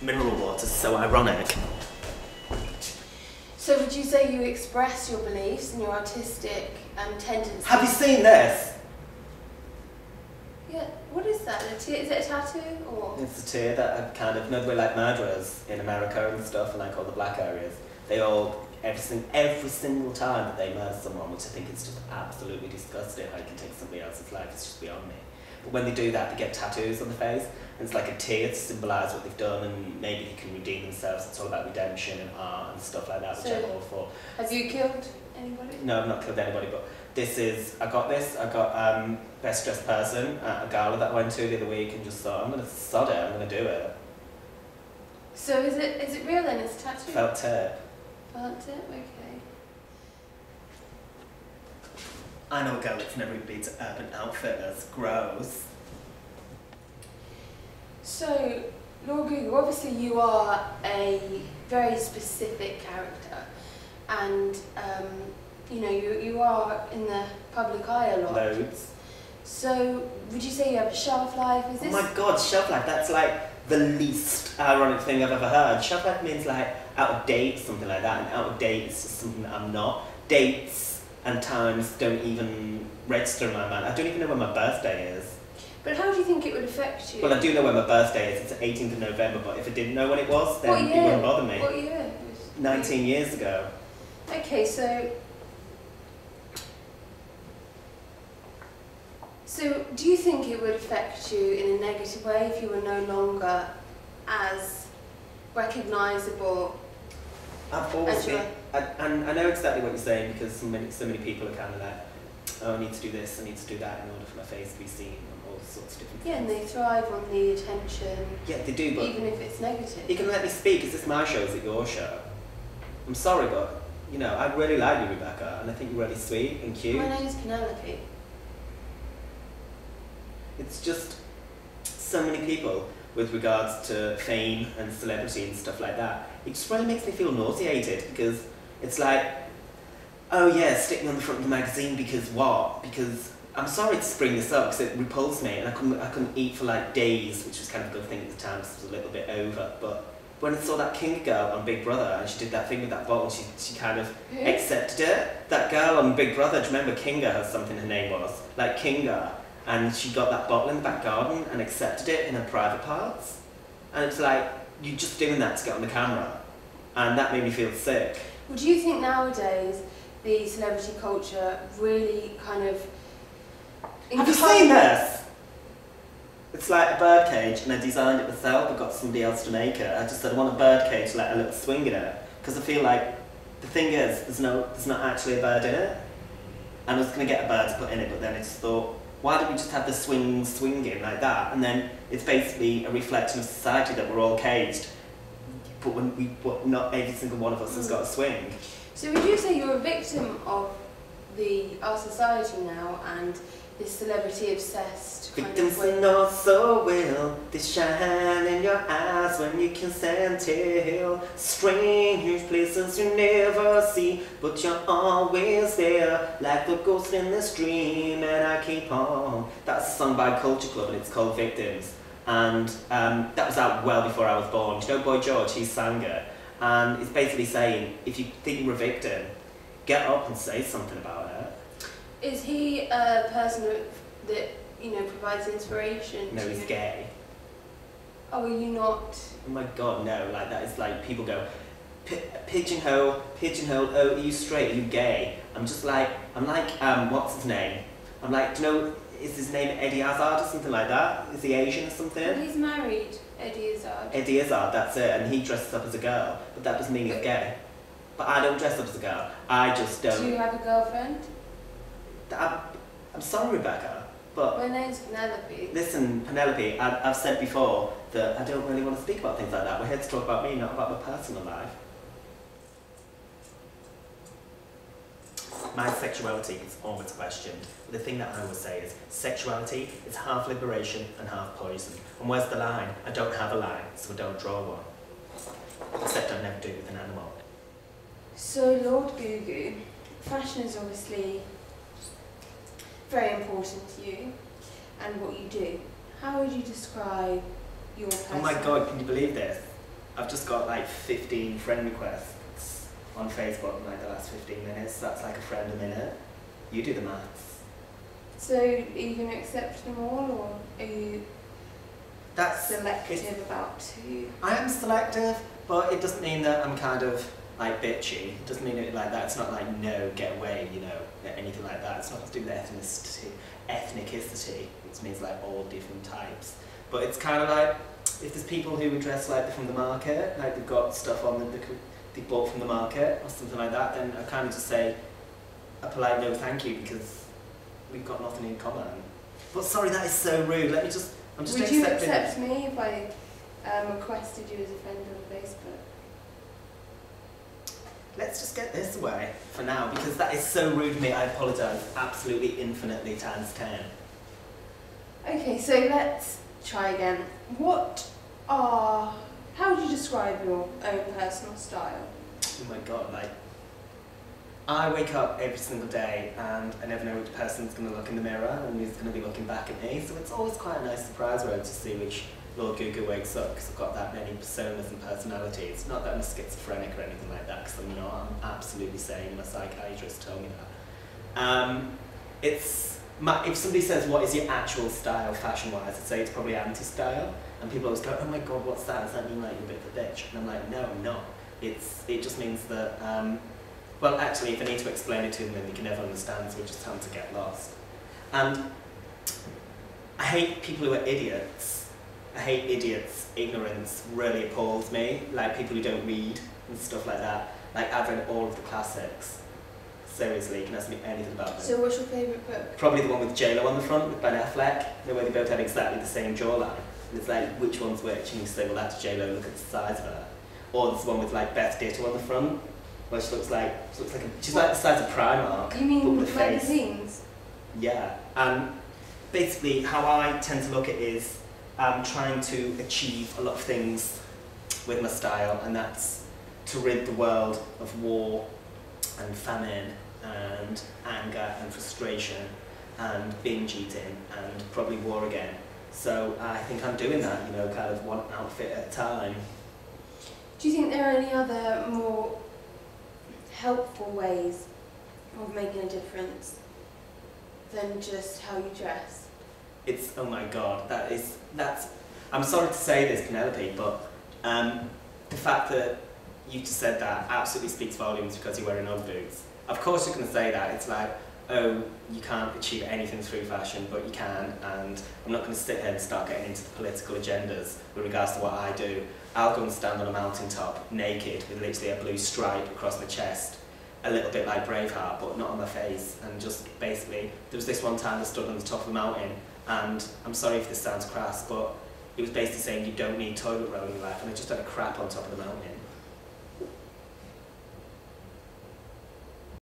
mineral water is so ironic. So would you say you express your beliefs and your artistic tendencies? Have you seen this? Yeah, what is that? Is it a tattoo or? It's a tear that I kind of, know the way like murderers in America and stuff, and like all the black areas, they all, every single time that they murder someone, which I think is just absolutely disgusting, how you can take somebody else's life, it's just beyond me. But when they do that, they get tattoos on the face, and it's like a tear to symbolise what they've done, and maybe they can redeem themselves. It's all about redemption and art and stuff like that, which I'm all for. Have you killed anybody? No, I've not killed anybody, but I got best dressed person at a gala that I went to the other week, and just thought, I'm going to sod it, I'm going to do it. So is it real then? It's a tattoo? Felt tip. Felt tip, okay. I know a girl that's never been to Urban Outfitters. Gross. So, Lord GuGu, obviously you are a very specific character, and you are in the public eye a lot. Loads. So, would you say you have a shelf life? Is this? Oh my god, shelf life, that's like the least ironic thing I've ever heard. Shelf life means like out of date, something like that, and out of date is just something that I'm not. Dates and times don't even register in my mind. I don't even know when my birthday is. But how do you think it would affect you? Well, I do know when my birthday is. It's the 18th of November, but if I didn't know when it was, then it wouldn't bother me. What year? 19 years ago. Okay, so do you think it would affect you in a negative way if you were no longer as recognisable? I've always been, and I know exactly what you're saying, because so many people are kind of like, oh, I need to do this, I need to do that in order for my face to be seen, and all sorts of different things. Yeah, and they thrive on the attention. Yeah, they do, but even if it's negative. You can let me speak. Is this my show? Is it your show? I'm sorry, but I really like you, Rebecca, and I think you're really sweet and cute. My name is Penelope. It's just so many people with regards to fame and celebrity and stuff like that. It just really makes me feel nauseated, because it's like, oh yeah, stick me on the front of the magazine because what? Because I'm sorry to bring this up because it repulsed me, and I couldn't eat for like days, which was kind of a good thing at the time because it was a little bit over. But when I saw that Kinga girl on Big Brother, and she did that thing with that bottle, she kind of accepted it. That girl on Big Brother, do you remember Kinga has something her name was? Like Kinga. And she got that bottle in the back garden and accepted it in her private parts. And it's like, you're just doing that to get on the camera. And that made me feel sick. Well, do you think nowadays the celebrity culture really kind of... Have you seen this? It's like a birdcage, and I designed it myself. I got somebody else to make it. I just said I want a birdcage, like a little swing in it. Because I feel like, the thing is, there's not actually a bird in it. And I was going to get a bird to put in it, but then I just thought, why don't we just have the swinging like that? And then it's basically a reflection of society that we're all caged, but not every single one of us has got a swing. So would you say you're a victim of our society now and this celebrity-obsessed kind of way? Victims know so well, they shine in your eyes when you consent to strange places you never see, but you're always there, like the ghost in the stream, and I keep on. That's a song by Culture Club, and it's called Victims, and that was out well before I was born. Do you know Boy George? He sang it, and it's basically saying, if you think you're a victim, get up and say something about it. Is he a person that provides inspiration? No, he's gay. Oh, are you not? Oh my god, no, like that is like, people go, pigeonhole, oh, are you straight, are you gay? I'm like, what's his name? I'm like, do you know, is his name Eddie Izzard or something like that? Is he Asian or something? Well, he's married, Eddie Izzard. Eddie Izzard, that's it, and he dresses up as a girl, but that doesn't mean he's gay. But I don't dress up as a girl, I just don't. Do you have a girlfriend? I'm sorry, Rebecca, but... My name's Penelope. Listen, Penelope, I've said before that I don't really want to speak about things like that. We're here to talk about me, not about my personal life. My sexuality is always questioned. But the thing that I always say is, sexuality is half liberation and half poison. And where's the line? I don't have a line, so I don't draw one. Except I never do with an animal. So, Lord GuGu, fashion is obviously very important to you and what you do. How would you describe your personality? Oh my god, can you believe this? I've just got like 15 friend requests on Facebook in like the last 15 minutes. That's like a friend a minute. You do the maths. So are you going to accept them all, or are you selective about who? I am selective, but it doesn't mean that I'm kind of like bitchy. It doesn't mean it like that. It's not like no, get away, you know, anything like that. It's not to do with ethnicity. It means like all different types. But it's kind of like if there's people who would dress like they're from the market, like they've got stuff on them they bought from the market or something like that, then I kind of just say a polite no thank you because we've got nothing in common. But sorry, that is so rude. I'm just Would accepting. you accept me if I requested you as a friend on Facebook? Let's just get this away for now because that is so rude of me. I apologise absolutely infinitely times 10. Okay, so let's try again. How would you describe your own personal style? Oh my god, like, I wake up every single day and I never know which person's going to look in the mirror and who's going to be looking back at me, so it's always quite a nice surprise road to see which Lord GuGu wakes up because I've got that many personas and personalities. Not that I'm schizophrenic or anything like that, because I'm not. I'm absolutely sane. My psychiatrist told me that. If somebody says, what is your actual style fashion-wise, I'd say it's probably anti-style. And people always go, oh my god, what's that? Does that mean like you're a bit of a bitch? And I'm like, no, I'm not. It just means that, well, actually, if I need to explain it to them, then they can never understand, so we just tend to get lost. And I hate people who are idiots. I hate idiots. Ignorance really appalls me. Like people who don't read and stuff like that. Like I've read all of the classics. Seriously, you can ask me anything about them. So what's your favourite book? Probably the one with J-Lo on the front, with Ben Affleck, where they both have exactly the same jawline. And it's like, which one's which? And you say, well, that's J-Lo, look at the size of her. Or there's one with like Beth Ditto on the front, where she looks like she's like the size of Primark. You mean but with magazines? Yeah, and basically how I tend to look at it is I'm trying to achieve a lot of things with my style, and that's to rid the world of war and famine and anger and frustration and binge eating and probably war again. So I think I'm doing that, you know, kind of one outfit at a time. Do you think there are any other more helpful ways of making a difference than just how you dress? It's, oh my god, that's, I'm sorry to say this, Penelope, but the fact that you just said that absolutely speaks volumes because you're wearing Ugg boots. Of course you're going to say that. It's like, oh, you can't achieve anything through fashion, but you can, and I'm not going to sit here and start getting into the political agendas with regards to what I do. I'll go and stand on a mountaintop naked with literally a blue stripe across my chest, a little bit like Braveheart, but not on my face, and just basically, there was this one time I stood on the top of a mountain, and I'm sorry if this sounds crass, but it was basically saying you don't need toilet roll in your life, and I just had a crap on top of the mountain.